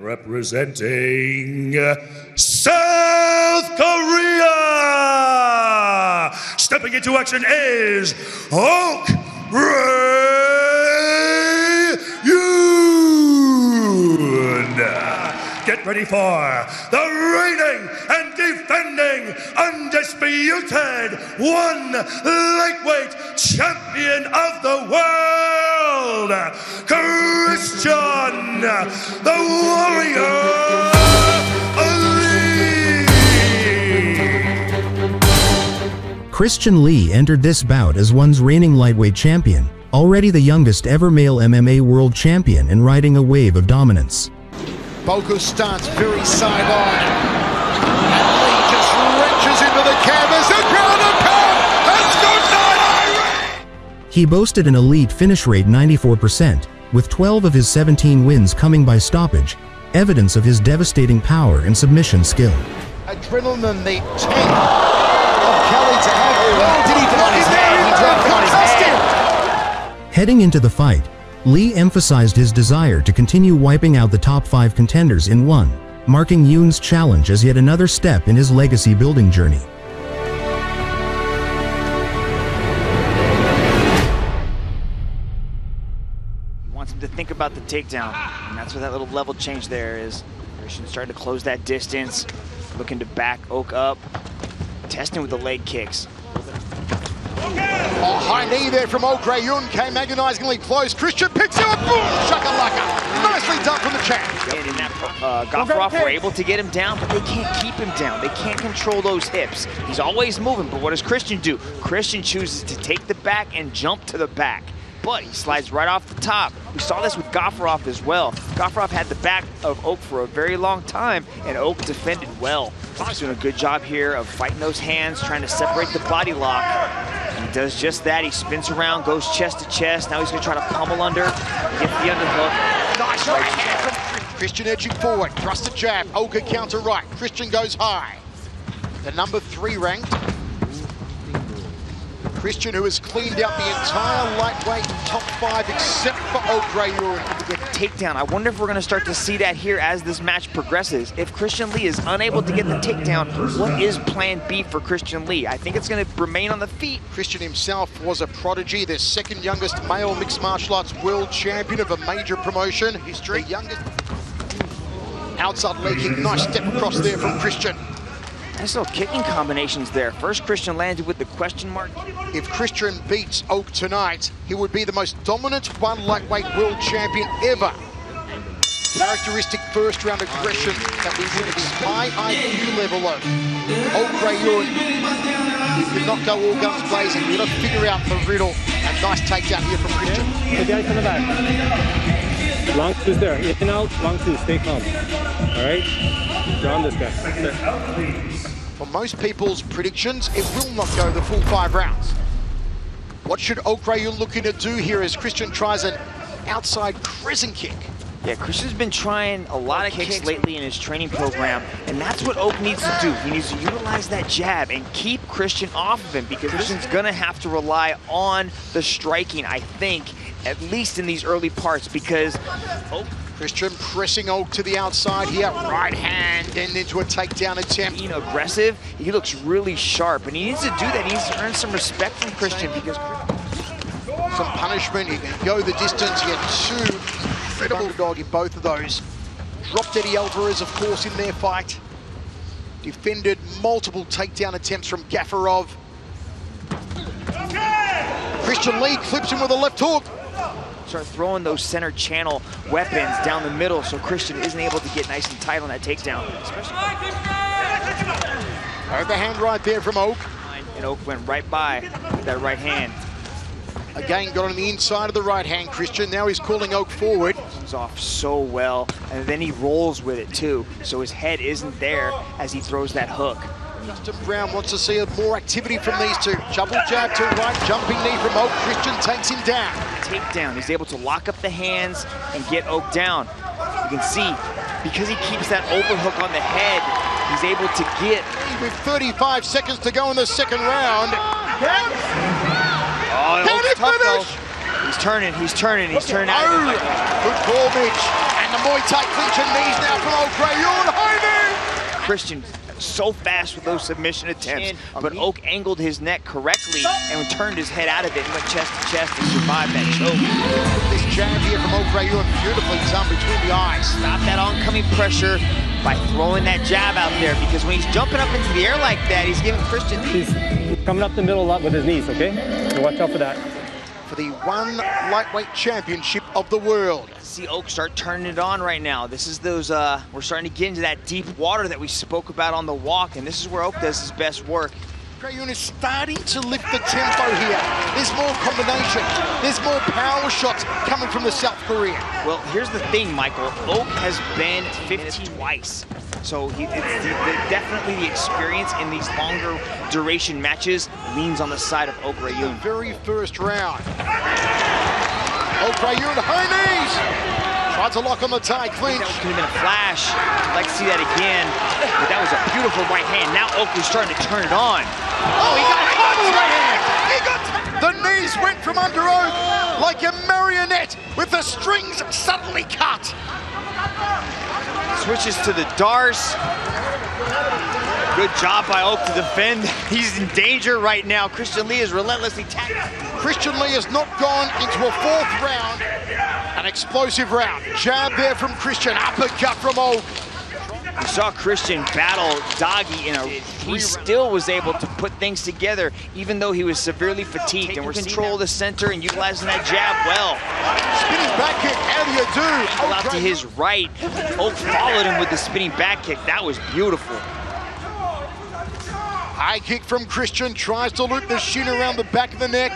representing South Korea. Stepping into action is Rae Yoon. Get ready for the reigning and defending undisputed one lightweight champion of the world, Christian the Warrior Lee. Christian Lee entered this bout as one's reigning lightweight champion, already the youngest ever male MMA world champion and riding a wave of dominance. Boku starts very sideline, and Lee just wrenches into the canvas and ground and pound. That's good night, He boasted an elite finish rate 94%, with 12 of his 17 wins coming by stoppage, evidence of his devastating power and submission skill. Adrenaline, the tank of Kelly to have. Well, did he put his head? He dropped on his head. Heading into the fight, Lee emphasized his desire to continue wiping out the top 5 contenders in one, marking Yoon's challenge as yet another step in his legacy building journey. He wants him to think about the takedown, and that's where that little level change there is. Christian starting to close that distance, looking to back Oak up, testing with the leg kicks. Oh, high knee there from Rae Yoon came agonizingly close. Christian picks it up, boom, shakalaka. Nicely done from the champ. And in that, Gafurov were able to get him down, but they can't keep him down. They can't control those hips. He's always moving, but what does Christian do? Christian chooses to take the back and jump to the back, but he slides right off the top. We saw this with Gafurov as well. Gafurov had the back of Oak for a very long time, and Oak defended well. He's doing a good job here of fighting those hands, trying to separate the body lock. He does just that. He spins around, goes chest to chest. Now he's going to try to pummel under, get the underhook. Nice right hand. Christian edging forward, thrust a jab, Oka counter right. Christian goes high. The number 3 ranked. Christian, who has cleaned out the entire lightweight top 5 except for Rae Yoon. The takedown. I wonder if we're going to start to see that here as this match progresses. If Christian Lee is unable to get the takedown, what is plan B for Christian Lee? I think it's going to remain on the feet. Christian himself was a prodigy, the second youngest male mixed martial arts world champion of a major promotion. History. The youngest. Outside leg kick, nice step across there from Christian. Nice little kicking combinations there. First, Christian landed with the question mark. If Christian beats Oak tonight, he would be the most dominant one lightweight world champion ever. Characteristic first round aggression that we would expect. High IQ level of Rae Yoon. He did not go all guns blazing. We've got to figure out the riddle. A nice takedown here from Christian. The guys in the back. Long twos there. In and out, long twos. Stay calm. All right? Ground this guy. For most people's predictions, it will not go the full 5 rounds. What should Rae Yoon looking to do here as Christian tries an outside crescent kick? Yeah, Christian's been trying a lot of kicks lately in his training program, and that's what Oak needs to do. He needs to utilize that jab and keep Christian off of him, because Christian's gonna have to rely on the striking, I think, at least in these early parts, because Christian pressing Oak to the outside here, right hand, and into a takedown attempt. You know, aggressive, he looks really sharp, and he needs to do that. He needs to earn some respect from Christian, because some punishment, he can go the distance, he had 2 incredible dog in both of those. Dropped Eddie Alvarez, of course, in their fight. Defended multiple takedown attempts from Gafurov. Christian Lee clips him with a left hook. Start throwing those center channel weapons down the middle so Christian isn't able to get nice and tight on that takedown. Overhand right there from Oak. And Oak went right by with that right hand. Again, got on the inside of the right hand, Christian. Now he's calling Oak forward. He's off so well, and then he rolls with it too, so his head isn't there as he throws that hook. Justin Brown wants to see more activity from these two. Double jab to right, jumping knee from Oak. Christian takes him down. Takedown. He's able to lock up the hands and get Oak down. You can see, because he keeps that overhook on the head, he's able to get. With 35 seconds to go in the second round. Oh, Oak's tough though. He's turning out. Good call, Mitch. And And the Muay Thai clinch and knees now from old Rae Yoon I. Christian so fast with those submission attempts, but Oak angled his neck correctly and turned his head out of it and went chest to chest and survived that choke. This jab here from old Rae Yoon, beautifully done between the eyes. Stop that oncoming pressure by throwing that jab out there, because when he's jumping up into the air like that, he's giving Christian... He's coming up the middle a lot with his knees, okay? So watch out for that. For the one lightweight championship of the world. See Oak start turning it on right now. This is those, we're starting to get into that deep water that we spoke about on the walk, and this is where Oak does his best work. Rae Yoon is starting to lift the tempo here. There's more combination. There's more power shots coming from the South Korean. Well, here's the thing, Michael. Oak has been 15 twice. So definitely the experience in these longer duration matches leans on the side of Oak Rae Yoon. The very first round. Oak Rae Yoon, high knees. Tried to lock on the tie clinch. That could have been a flash. I'd like to see that again. But that was a beautiful right hand. Now Oak is starting to turn it on. Oh, he got caught with the right hand. He got the knees went from under Oak like a marionette with the strings suddenly cut. Switches to the Darce. Good job by Oak to defend. He's in danger right now. Christian Lee is relentlessly tagging. Christian Lee has not gone into a fourth round. An explosive round. Jab there from Christian, uppercut from Oak. We saw Christian battle Doggy in a... He still was able to put things together, even though he was severely fatigued. And we're control of the center and utilizing that jab well. Spinning back kick, how do you do? Out to his right. Oak followed him with the spinning back kick. That was beautiful. High kick from Christian, tries to loop the shin around the back of the neck.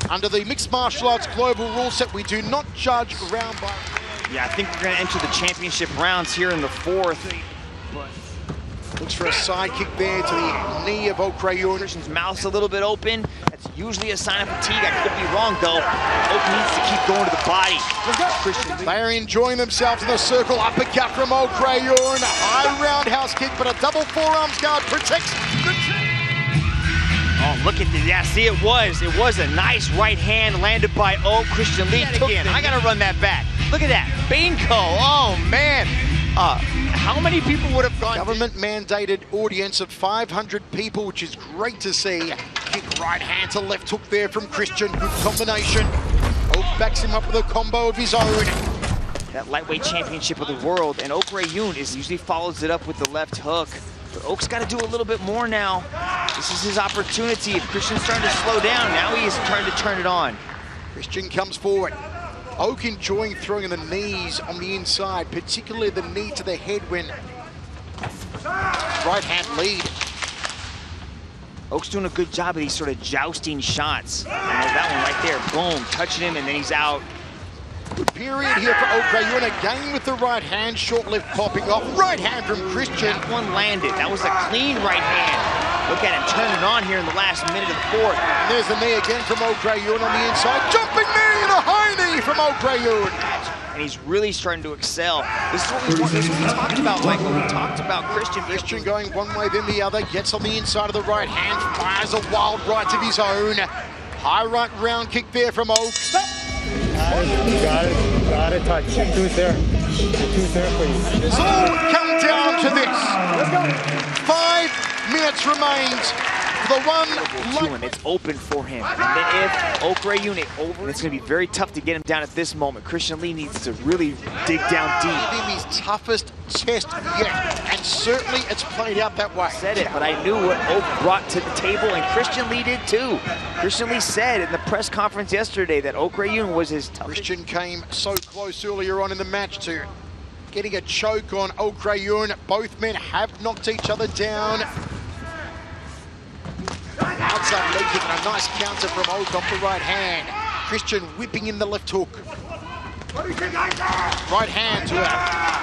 Under the Mixed Martial Arts Global rule set, we do not judge round by... Yeah, I think we're going to enter the championship rounds here in the fourth. Looks for a side kick there to the knee of Oak Rae Yoon. Christian's mouth's a little bit open. That's usually a sign of fatigue. I could be wrong, though. Oak needs to keep going to the body. Christian. They are enjoying themselves in the circle. Uppercut from Oak Rae Yoon. High roundhouse kick, but a double forearms guard protects the... Oh, look at this. Yeah, see, it was a nice right hand landed by Oak. Christian Lee took it. I got to run that back. Look at that. Bingo. Oh, man. How many people would have gone? Government-mandated audience of 500 people, which is great to see. Kick right hand to left hook there from Christian. Good combination. Oak backs him up with a combo of his own. That lightweight championship of the world, and Oak Rae Yoon usually follows it up with the left hook. But Oak's got to do a little bit more now. This is his opportunity. If Christian's starting to slow down, now he is trying to turn it on. Christian comes forward. Oak enjoying throwing the knees on the inside, particularly the knee to the head when right hand lead. Oak's doing a good job of these sort of jousting shots. That one right there, boom, touching him, and then he's out. Good period here for Oak Rae Yoon, again with the right hand, short left popping off. Right hand from Christian. That one landed. That was a clean right hand. Look at him turn it on here in the last minute of the fourth. And there's the knee again from Oak Rae Yoon on the inside. Jumping knee and a high knee from Oak Rae Yoon. And he's really starting to excel. This is what we talked about, Michael. We talked about Christian. Christian going one way then the other, gets on the inside of the right hand, fires a wild right of his own. High right round kick there from Oak. Got it, touch. The tooth there. The tooth there, please. It's all come down to this. 5 minutes remains. The one it's open for him. And then if Oak Rae Yoon over, it's going to be very tough to get him down at this moment. Christian Lee needs to really dig down deep. Give him his toughest test yet, and certainly it's played out that way. Said it, but I knew what Oak brought to the table, and Christian Lee did too. Christian Lee said in the press conference yesterday that Oak Rae Yoon was his toughest. Christian came so close earlier on in the match to getting a choke on Oak Rae Yoon. Both men have knocked each other down. Outside leg kick and a nice counter from Oak off the right hand. Christian whipping in the left hook. Right hand to a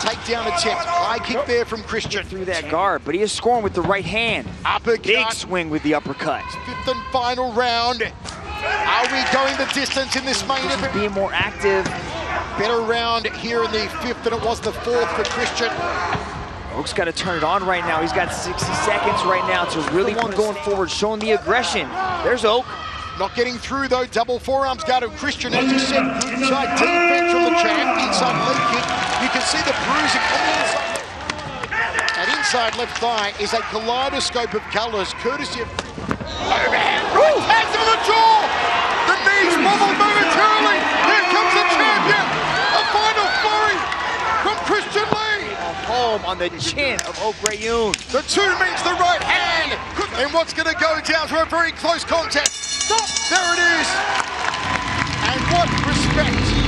takedown attempt. High kick there from Christian. Through that guard, but he is scoring with the right hand. Uppercut. Big swing with the uppercut. 5th and final round. Are we going the distance in this main event? Being more active. Better round here in the 5th than it was the 4th for Christian. Oak's got to turn it on right now. He's got 60 seconds right now to really keep going forward, showing the aggression. There's Oak. Not getting through though, double forearms guard of Christian. As you said, good side defense from the champ. Inside leg kick. You can see the bruising on the inside. That inside left thigh is a kaleidoscope of colours, courtesy of overhand right hands on the jaw. The knees wobble momentarily. Here comes the champion. A final flurry from Christian Lee. Home on the chin of Rae Yoon. The two meets the right hand. And what's going to go down to a very close contest. Stop. There it is. And what respect.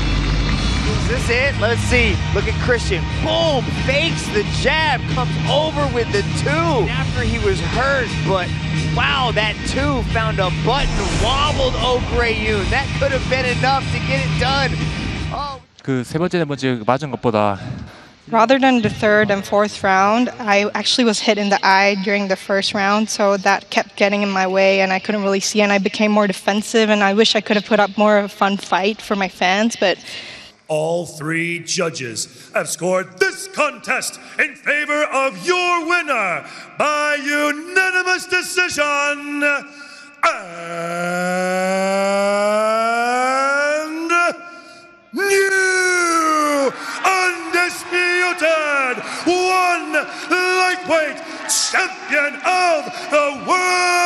Is this it? Let's see. Look at Christian. Boom! Fakes the jab. Comes over with the two after he was hurt. But wow, that two found a button. Wobbled Rae Yoon. That could have been enough to get it done. Oh. 그 세 번째, 네 번째 맞은 것보다 Rather than the third and fourth round, I actually was hit in the eye during the first round, so that kept getting in my way and I couldn't really see, and I became more defensive, and I wish I could have put up more of a fun fight for my fans, but... All three judges have scored this contest in favor of your winner by unanimous decision, and new undisputed one lightweight champion of the world.